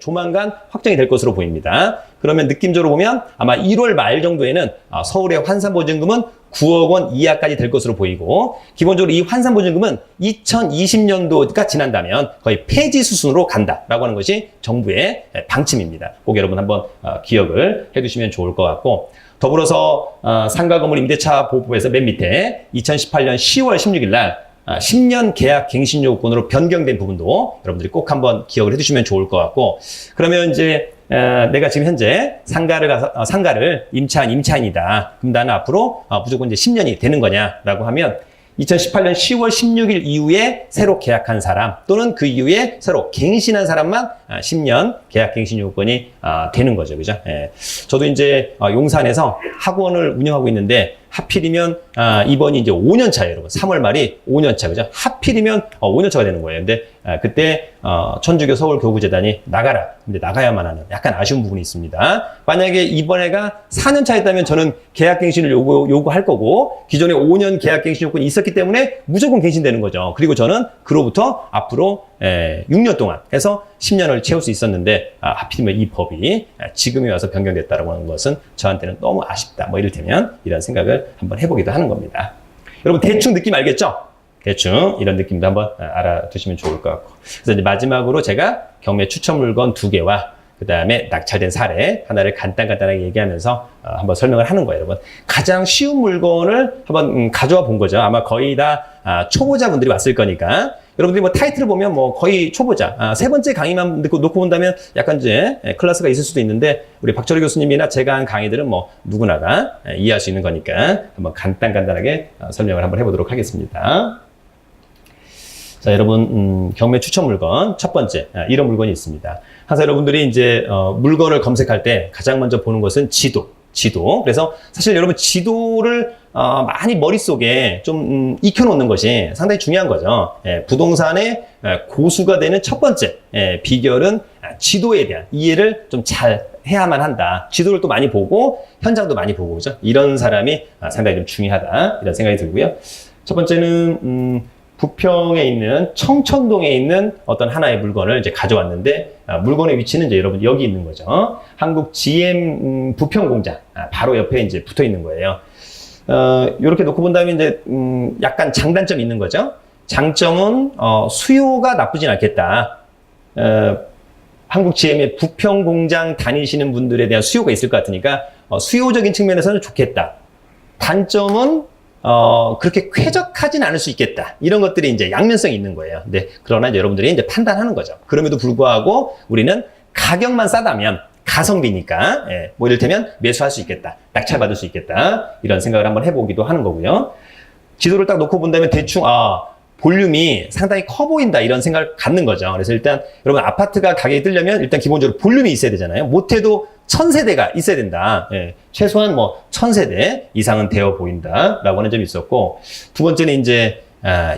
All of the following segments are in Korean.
조만간 확정이 될 것으로 보입니다. 그러면 느낌적으로 보면 아마 1월 말 정도에는 서울의 환산보증금은 9억 원 이하까지 될 것으로 보이고, 기본적으로 이 환산보증금은 2020년도가 지난다면 거의 폐지 수순으로 간다라고 하는 것이 정부의 방침입니다. 꼭 여러분 한번 기억을 해두시면 좋을 것 같고, 더불어서 상가건물 임대차 보호법에서 맨 밑에 2018년 10월 16일 날 10년 계약 갱신 요건으로 변경된 부분도 여러분들이 꼭 한번 기억을 해두시면 좋을 것 같고, 그러면 이제 내가 지금 현재 상가를 임차한 임차인이다. 그럼 나는 앞으로 무조건 이제 10년이 되는 거냐라고 하면 2018년 10월 16일 이후에 새로 계약한 사람 또는 그 이후에 새로 갱신한 사람만 10년 계약 갱신 요건이 되는 거죠. 그죠? 예. 저도 이제 용산에서 학원을 운영하고 있는데 하필이면 이번이 이제 5년 차예요, 여러분. 3월 말이 5년 차, 그죠? 하필이면 5년 차가 되는 거예요. 근데 그때 천주교 서울교구재단이 나가라. 근데 나가야만 하는 약간 아쉬운 부분이 있습니다. 만약에 이번에가 4년 차였다면 저는 계약갱신을 요구할 거고, 기존에 5년 계약갱신 요건이 있었기 때문에 무조건 갱신되는 거죠. 그리고 저는 그로부터 앞으로 6년 동안 해서 10년을 채울 수 있었는데 하필이면 이 법이 지금에 와서 변경됐다고 하는 것은 저한테는 너무 아쉽다. 뭐 이를테면 이런 생각을 한번 해보기도 하는 겁니다. 여러분 대충 느낌 알겠죠? 대충 이런 느낌도 한번 알아두시면 좋을 것 같고, 그래서 이제 마지막으로 제가 경매 추천 물건 2개와 그 다음에 낙찰된 사례 하나를 간단하게 얘기하면서 한번 설명을 하는 거예요, 여러분. 가장 쉬운 물건을 한번 가져와 본 거죠. 아마 거의 다 초보자분들이 왔을 거니까. 여러분들이 뭐 타이틀을 보면 뭐 거의 초보자, 3번째 강의만 놓고 본다면 약간 이제 클래스가 있을 수도 있는데, 우리 박철희 교수님이나 제가 한 강의들은 뭐 누구나가 이해할 수 있는 거니까 한번 간단하게 설명을 한번 해보도록 하겠습니다. 자, 여러분, 경매 추천 물건 첫 번째, 이런 물건이 있습니다. 항상 여러분들이 이제 물건을 검색할 때 가장 먼저 보는 것은 지도. 그래서 사실 여러분 지도를 많이 머릿속에 좀 익혀놓는 것이 상당히 중요한 거죠. 부동산의 고수가 되는 첫 번째 비결은 지도에 대한 이해를 좀 잘 해야만 한다. 지도를 또 많이 보고 현장도 많이 보고, 그죠? 이런 사람이 상당히 좀 중요하다, 이런 생각이 들고요. 첫 번째는 부평에 있는 청천동에 있는 어떤 하나의 물건을 이제 가져왔는데, 물건의 위치는 이제 여러분 여기 있는 거죠. 한국 GM 부평 공장 바로 옆에 이제 붙어 있는 거예요. 이렇게 놓고 본다면 이제 약간 장단점이 있는 거죠. 장점은 수요가 나쁘진 않겠다. 한국 GM의 부평 공장 다니시는 분들에 대한 수요가 있을 것 같으니까 수요적인 측면에서는 좋겠다. 단점은 그렇게 쾌적하진 않을 수 있겠다. 이런 것들이 이제 양면성이 있는 거예요. 근데 그러나 이제 여러분들이 이제 판단하는 거죠. 그럼에도 불구하고 우리는 가격만 싸다면 가성비니까, 뭐 이를테면 매수할 수 있겠다. 낙찰받을 수 있겠다. 이런 생각을 한번 해보기도 하는 거고요. 지도를 딱 놓고 본다면 대충, 볼륨이 상당히 커 보인다, 이런 생각을 갖는 거죠. 그래서 일단 여러분 아파트가 가격이 뜨려면 일단 기본적으로 볼륨이 있어야 되잖아요. 못해도 1000세대가 있어야 된다. 최소한 뭐 1000세대 이상은 되어 보인다라고 하는 점이 있었고, 두 번째는 이제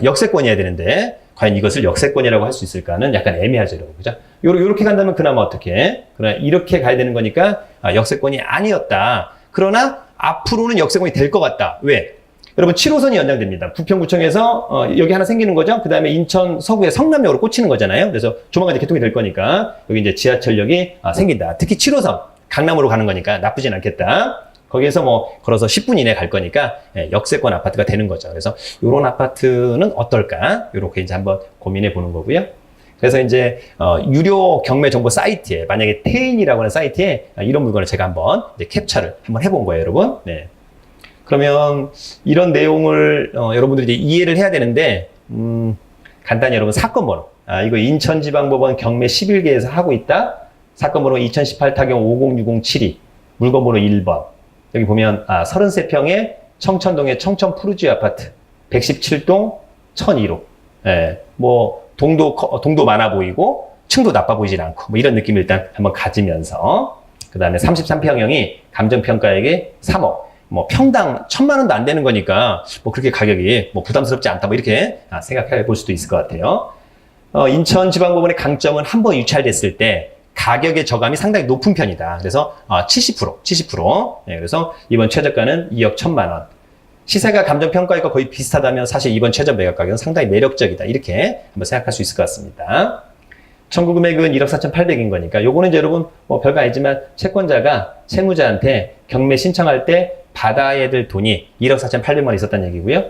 역세권이어야 되는데 과연 이것을 역세권이라고 할 수 있을까는 약간 애매하죠, 여러분. 그죠? 요렇게 간다면 그나마 어떻게? 그러나 이렇게 가야 되는 거니까 역세권이 아니었다. 그러나 앞으로는 역세권이 될 것 같다. 왜? 여러분 7호선이 연장됩니다. 부평구청에서 여기 하나 생기는 거죠. 그 다음에 인천 서구에 성남역으로 꽂히는 거잖아요. 그래서 조만간 이제 개통이 될 거니까 여기 이제 지하철역이 생긴다. 특히 7호선 강남으로 가는 거니까 나쁘진 않겠다. 거기에서 뭐 걸어서 10분 이내에 갈 거니까 역세권 아파트가 되는 거죠. 그래서 이런 아파트는 어떨까? 이렇게 이제 한번 고민해 보는 거고요. 그래서 이제 유료 경매 정보 사이트에, 만약에 태인이라고 하는 사이트에 이런 물건을 제가 한번 이제 캡처를 한번 해본 거예요, 여러분. 네. 그러면 이런 내용을 여러분들이 이제 이해를 해야 되는데, 간단히 여러분 사건 번호, 이거 인천지방법원 경매 11개에서 하고 있다. 사건 번호 2018 타경 50607이 물건 번호 1번. 여기 보면 33평의 청천동의 청천 푸르지오 아파트 117동 1002호. 뭐 동도 많아 보이고 층도 나빠 보이진 않고, 뭐 이런 느낌을 일단 한번 가지면서, 그 다음에 33평형이 감정평가액이 3억. 뭐 평당 1000만 원도 안 되는 거니까 뭐 그렇게 가격이 뭐 부담스럽지 않다, 뭐 이렇게 생각해 볼 수도 있을 것 같아요. 인천지방법원의 강점은 한번 유찰됐을 때 가격의 저감이 상당히 높은 편이다. 그래서 70%. 네, 그래서 이번 최저가는 2억 1천만 원. 시세가 감정평가액과 거의 비슷하다면 사실 이번 최저 매각 가격은 상당히 매력적이다. 이렇게 한번 생각할 수 있을 것 같습니다. 청구 금액은 1억 4,800인 거니까 요거는 이제 여러분 뭐 별거 아니지만 채권자가 채무자한테 경매 신청할 때 받아야 될 돈이 1억 4,800만 원 있었다는 얘기고요.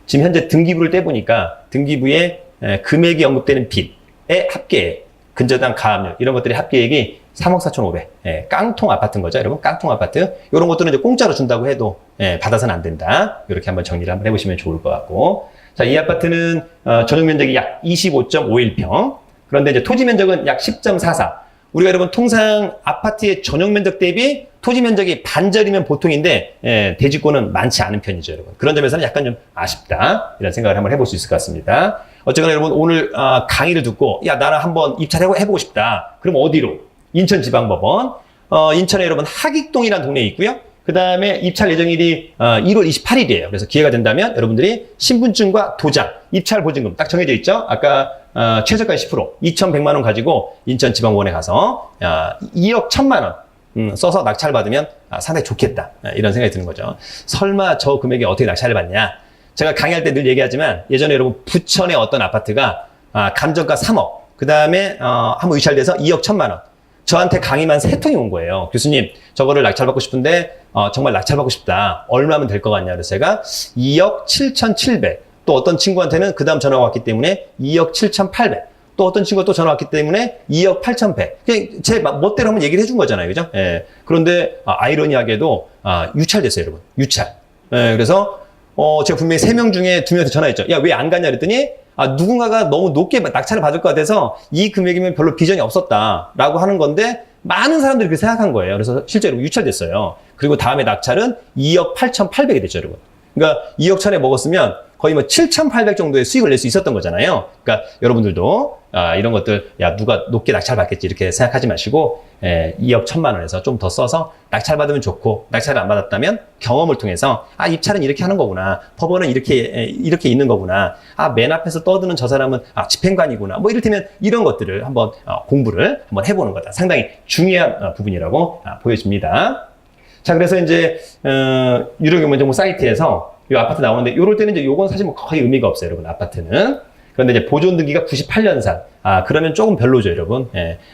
지금 현재 등기부를 떼보니까 등기부에 금액이 언급되는 빚의 합계액, 근저당 가압류 이런 것들이 합계액이 3억 4,500. 깡통 아파트인 거죠, 여러분. 깡통 아파트. 이런 것들은 이제 공짜로 준다고 해도 받아서는 안 된다. 이렇게 한번 정리를 한번 해보시면 좋을 것 같고. 자, 이 아파트는 전용 면적이 약 25.51평. 그런데 이제 토지 면적은 약 10.44. 우리가 여러분 통상 아파트의 전용 면적 대비 토지 면적이 반절이면 보통인데 대지권은 많지 않은 편이죠, 여러분. 그런 점에서는 약간 좀 아쉽다 이런 생각을 한번 해볼 수 있을 것 같습니다. 어쨌거나 여러분 오늘 강의를 듣고 야 나는 한번 입찰해보고 싶다. 그럼 어디로? 인천지방법원. 인천에 여러분 하익동이라는 동네에 있고요. 그 다음에 입찰 예정일이 1월 28일이에요. 그래서 기회가 된다면 여러분들이 신분증과 도장, 입찰 보증금 딱 정해져 있죠. 아까 최저가 10%, 2,100만 원 가지고 인천지방법원에 가서 2억 1천만 원 써서 낙찰 받으면 상당히 좋겠다. 이런 생각이 드는 거죠. 설마 저 금액에 어떻게 낙찰을 받냐? 제가 강의할 때 늘 얘기하지만 예전에 여러분 부천의 어떤 아파트가 감정가 3억, 그 다음에 한번 유찰돼서 2억 1천만 원. 저한테 강의만 3통이 온 거예요. 교수님, 저거를 낙찰받고 싶은데 정말 낙찰받고 싶다. 얼마면 될 것 같냐? 그래서 제가 2억 7,700. 또 어떤 친구한테는 그 다음 전화가 왔기 때문에 2억 7,800. 또 어떤 친구가 또 전화 왔기 때문에 2억 8,100. 그냥 제 멋대로 한번 얘기를 해준 거잖아요. 그죠? 예. 그런데 아이러니하게도 유찰됐어요, 여러분. 유찰. 예, 그래서 제가 분명히 3명 중에 2명한테 전화했죠. 야, 왜 안 갔냐 그랬더니 누군가가 너무 높게 낙찰을 받을 것 같아서 이 금액이면 별로 비전이 없었다라고 하는 건데 많은 사람들이 그렇게 생각한 거예요. 그래서 실제로 유찰됐어요. 그리고 다음에 낙찰은 2억 8,800이 됐죠, 여러분. 그러니까 2억 천에 먹었으면 거의 뭐 7,800 정도의 수익을 낼 수 있었던 거잖아요. 그러니까 여러분들도 이런 것들 야 누가 높게 낙찰 받겠지 이렇게 생각하지 마시고 2억 1천만 원에서 좀 더 써서 낙찰 받으면 좋고 낙찰을 안 받았다면 경험을 통해서 입찰은 이렇게 하는 거구나. 법원은 이렇게 있는 거구나. 맨 앞에서 떠드는 저 사람은 집행관이구나. 뭐 이를테면 이런 것들을 한번 공부를 한번 해보는 거다. 상당히 중요한 부분이라고 보여집니다. 자, 그래서 이제 유료경매정보 사이트에서 이 아파트 나오는데 이럴 때는 이제 요건 사실 뭐 거의 의미가 없어요, 여러분. 아파트는. 그런데 이제 보존 등기가 98년산. 그러면 조금 별로죠, 여러분.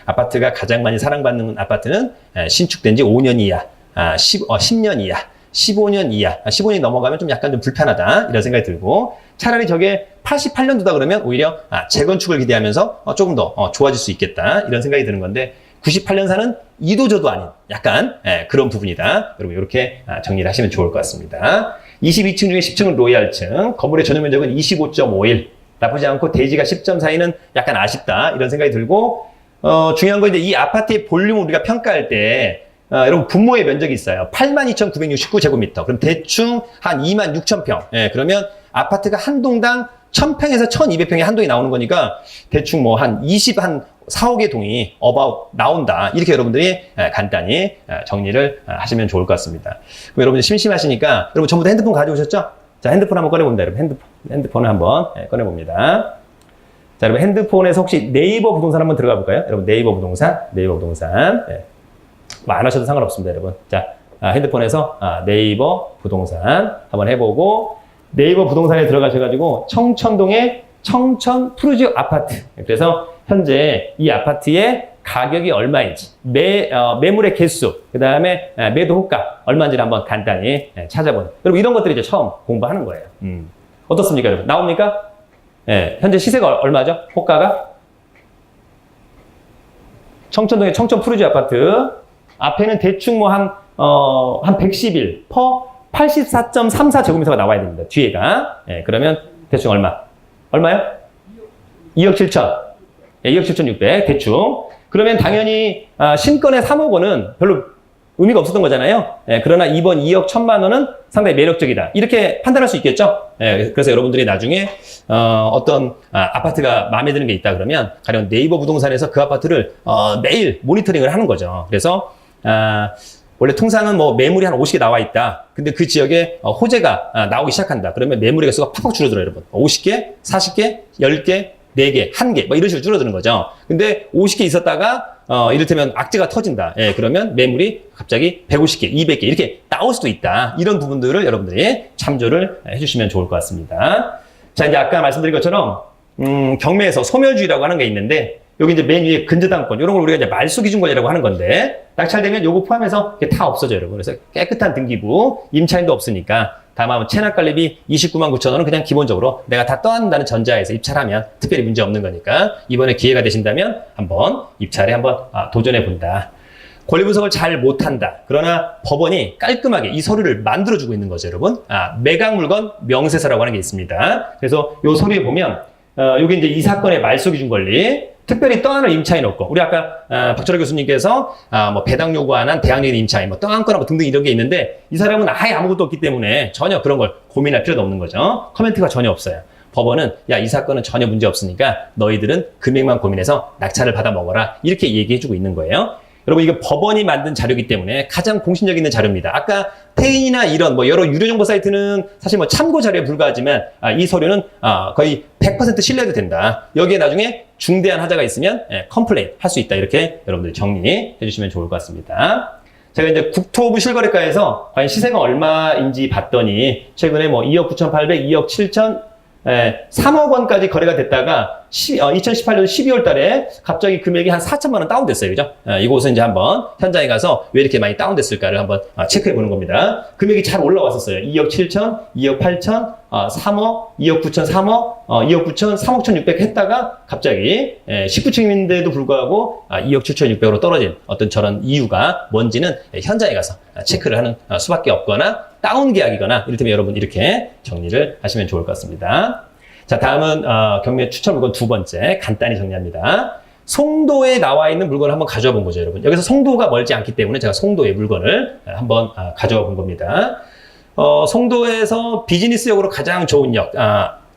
아파트가 가장 많이 사랑받는 아파트는 신축된 지 5년 이하, 10년 이하, 15년 이하. 15년이 넘어가면 좀 약간 좀 불편하다 이런 생각이 들고 차라리 저게 88년도다 그러면 오히려 재건축을 기대하면서 조금 더 좋아질 수 있겠다 이런 생각이 드는 건데 98년산은 이도저도 아닌 약간 그런 부분이다. 여러분 이렇게 정리를 하시면 좋을 것 같습니다. 22층 중에 10층은 로얄층, 건물의 전용 면적은 25.51. 나쁘지 않고 대지가 10.42는 약간 아쉽다 이런 생각이 들고 중요한 건 이제 이 아파트의 볼륨을 우리가 평가할 때 여러분 분모의 면적이 있어요. 82,969제곱미터. 그럼 대충 한 26,000평. 그러면 아파트가 한 동당 1,000평에서 1,200평이 한 동이 나오는 거니까 대충 뭐 한 4억의 동이 about 나온다. 이렇게 여러분들이 간단히 정리를 하시면 좋을 것 같습니다. 그럼 여러분들 심심하시니까 여러분 전부 다 핸드폰 가져오셨죠? 자, 핸드폰 한번 꺼내봅니다. 여러분 핸드폰을 한번 꺼내봅니다. 자, 여러분 핸드폰에서 혹시 네이버 부동산 한번 들어가 볼까요? 여러분 네이버 부동산. 뭐 안 하셔도 상관없습니다, 여러분. 자, 핸드폰에서 네이버 부동산 한번 해보고 네이버 부동산에 들어가셔가지고 청천동의 청천 푸르지오 아파트. 그래서 현재 이 아파트의 가격이 얼마인지, 매물의 개수, 그 다음에 매도 호가 얼마인지를 한번 간단히 찾아보는. 여러분 이런 것들이 이제 처음 공부하는 거예요. 어떻습니까, 여러분? 나옵니까? 현재 시세가 얼마죠? 호가가? 청천동의 청천 푸르지오 아파트. 앞에는 대충 뭐 한 111 퍼 84.34제곱미터가 나와야 됩니다. 뒤에가. 그러면 대충 얼마요? 2억 7천. 2억 7,600 대충. 그러면 당연히 신건의 3억 원은 별로 의미가 없었던 거잖아요. 그러나 이번 2억 1천만 원은 상당히 매력적이다. 이렇게 판단할 수 있겠죠. 그래서 여러분들이 나중에 어떤 아파트가 마음에 드는 게 있다 그러면 가령 네이버 부동산에서 그 아파트를 매일 모니터링을 하는 거죠. 그래서 원래 통상은 뭐 매물이 한 50개 나와 있다. 근데 그 지역에 호재가 나오기 시작한다. 그러면 매물의 개수가 팍팍 줄어들어요, 여러분. 50개, 40개, 10개, 4개, 1개, 뭐 이런 식으로 줄어드는 거죠. 근데 50개 있었다가 이를테면 악재가 터진다. 예, 그러면 매물이 갑자기 150개, 200개 이렇게 나올 수도 있다. 이런 부분들을 여러분들이 참조를 해주시면 좋을 것 같습니다. 자, 이제 아까 말씀드린 것처럼 경매에서 소멸주의라고 하는 게 있는데 여기 이제 맨 위에 근저당권 이런 걸 우리가 이제 말소기준권이라고 하는 건데 낙찰되면 요거 포함해서 이게 다 없어져요, 여러분. 그래서 깨끗한 등기부, 임차인도 없으니까 다만 체납관리비 299,900원은 그냥 기본적으로 내가 다 떠난다는 전자에서 입찰하면 특별히 문제 없는 거니까 이번에 기회가 되신다면 한번 입찰에 한번 도전해 본다. 권리 분석을 잘 못한다. 그러나 법원이 깔끔하게 이 서류를 만들어주고 있는 거죠, 여러분. 매각 물건 명세서라고 하는 게 있습니다. 그래서 요 서류에 보면 요게 이제 이 사건의 말소기준 권리, 특별히 떠나는 임차인 없고, 우리 아까 박철호 교수님께서 뭐 배당 요구 안 한 대항력인 임차인, 뭐 떠안거나 뭐 등등 이런 게 있는데 이 사람은 아예 아무것도 없기 때문에 전혀 그런 걸 고민할 필요도 없는 거죠. 커멘트가 전혀 없어요. 법원은 야, 이 사건은 전혀 문제 없으니까 너희들은 금액만 고민해서 낙찰을 받아 먹어라 이렇게 얘기해주고 있는 거예요. 여러분, 이거 법원이 만든 자료이기 때문에 가장 공신력 있는 자료입니다. 아까 태인이나 이런 뭐 여러 유료정보 사이트는 사실 뭐 참고 자료에 불과하지만 이 서류는 거의 100% 신뢰도 된다. 여기에 나중에 중대한 하자가 있으면 컴플레인 할 수 있다. 이렇게 여러분들 정리해 주시면 좋을 것 같습니다. 제가 이제 국토부 실거래가에서 과연 시세가 얼마인지 봤더니 최근에 뭐 2억 9,800, 2억 7천 3억 원까지 거래가 됐다가 2018년 12월 달에 갑자기 금액이 한 4천만 원 다운됐어요. 그죠? 이곳은 이제 한번 현장에 가서 왜 이렇게 많이 다운됐을까를 한번 체크해 보는 겁니다. 금액이 잘 올라왔었어요. 2억 7천, 2억 8천, 3억, 2억 9천, 3억, 2억 9천, 3억 1,600 했다가 갑자기 19층인데도 불구하고 2억 7,600으로 떨어진 어떤 저런 이유가 뭔지는 현장에 가서 체크를 하는 수밖에 없거나 다운 계약이거나 이를테면 여러분 이렇게 정리를 하시면 좋을 것 같습니다. 자, 다음은 경매 추천 물건 두 번째 간단히 정리합니다. 송도에 나와 있는 물건을 한번 가져와 본 거죠, 여러분. 여기서 송도가 멀지 않기 때문에 제가 송도의 물건을 한번 가져와 본 겁니다. 송도에서 비즈니스역으로 가장 좋은 역,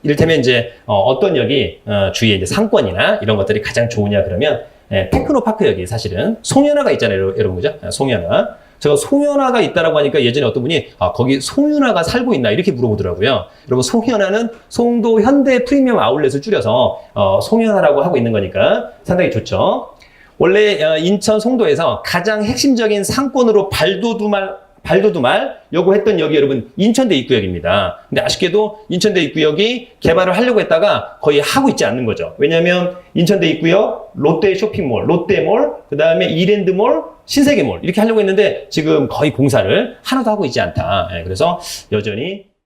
이를테면 이제 어떤 역이 주위에 이제 상권이나 이런 것들이 가장 좋으냐 그러면 테크노파크역이 사실은 송현아가 있잖아요, 여러분. 그죠? 송현아. 제가 송현아가 있다라고 하니까 예전에 어떤 분이 거기 송윤아가 살고 있나 이렇게 물어보더라고요. 여러분, 송현아는 송도 현대 프리미엄 아울렛을 줄여서 송현아라고 하고 있는 거니까 상당히 좋죠. 원래 인천 송도에서 가장 핵심적인 상권으로 발도두말 요구했던 역이 여러분 인천대 입구역입니다. 근데 아쉽게도 인천대 입구역이 개발을 하려고 했다가 거의 하고 있지 않는 거죠. 왜냐하면 인천대 입구역, 롯데 쇼핑몰, 롯데몰, 그 다음에 이랜드몰, 신세계몰 이렇게 하려고 했는데 지금 거의 공사를 하나도 하고 있지 않다. 그래서 여전히